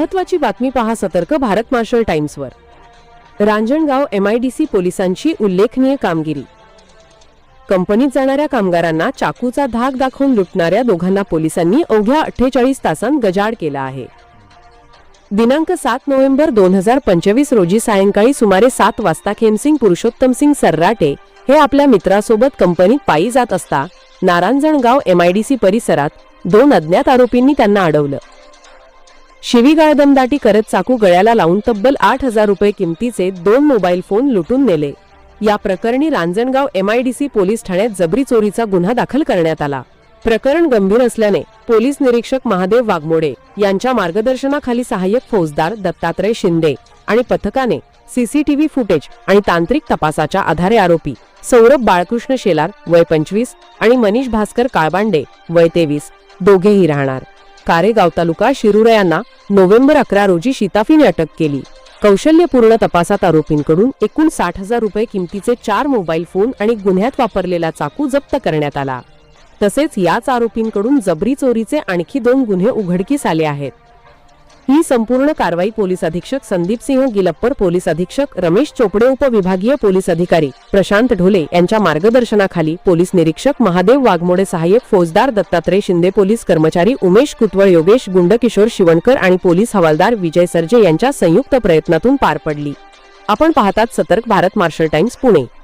महत्त्वाची बातमी पहा सतर्क भारत मार्शल टाइम्सवर। रांजणगाव MIDC पोलिसांची उल्लेखनीय कामगिरी। कंपनीत जाणाऱ्या कामगारांना चाकूचा धाक दाखवून लुटणाऱ्या दोघांना पोलिसांनी अवघ्या 48 तासांत गजाआड केला आहे। दिनांक 7 नोव्हेंबर 2025 रोजी सायंकाळी सुमारे 7 वाजता खेमसिंग पुरुषोत्तमसिंग सर्राटे हे आपल्या मित्रासोबत कंपनीत पायी जात असता नारांजणगाव MIDC परिसरात 2 अज्ञात आरोपींनी त्यांना अडवलं। शिवीगाळ दमदाटी करत चाकू गळ्याला लावून तब्बल 8,000 रुपये किमतीचे 2 मोबाईल फोन लुटून नेले। या प्रकरणी रांजणगाव MIDC पोलीस ठाण्यात जबरी चोरीचा गुन्हा दाखल करण्यात आला। प्रकरण गंभीर असल्याने पोलीस निरीक्षक महादेव वाघमोडे यांच्या मार्गदर्शनाखाली सहाय्यक फौजदार दत्तात्रय शिंदे आणि पथकाने CCTV फुटेज आणि तांत्रिक तपासाच्या आधारे आरोपी सौरभ बाळकृष्ण शेलार वय 25 आणि मनीष भास्कर काळबांडे वय 23 दोघेही राहणार कारेगाव तालुका शिरूर यांना नोव्हेंबर 11 रोजी शिताफीने अटक केली। कौशल्यपूर्ण तपासात आरोपींकडून एकूण 60,000 रुपये किमतीचे 4 मोबाईल फोन आणि गुन्ह्यात वापरलेला चाकू जप्त करण्यात आला। तसेच याच आरोपींकडून जबरी चोरीचे आणखी 2 गुन्हे उघडकीस आले आहेत। ही संपूर्ण कारवाई पोलीस अधीक्षक संदीप सिंह गिलप्पर, पोलीस अधीक्षक रमेश चोपडे, उपविभागीय पोलीस अधिकारी प्रशांत ढोले यांच्या मार्गदर्शनाखाली पोलीस निरीक्षक महादेव वाघमोडे, सहाय्यक फौजदार दत्तात्रय शिंदे, पोलीस कर्मचारी उमेश कुतवळ, योगेश गुंडकिशोर शिवणकर आणि पोलीस हवालदार विजय सर्जे यांच्या संयुक्त प्रयत्नातून पार पडली। आपण पाहतात सतर्क भारत मार्शल टाइम्स पुणे।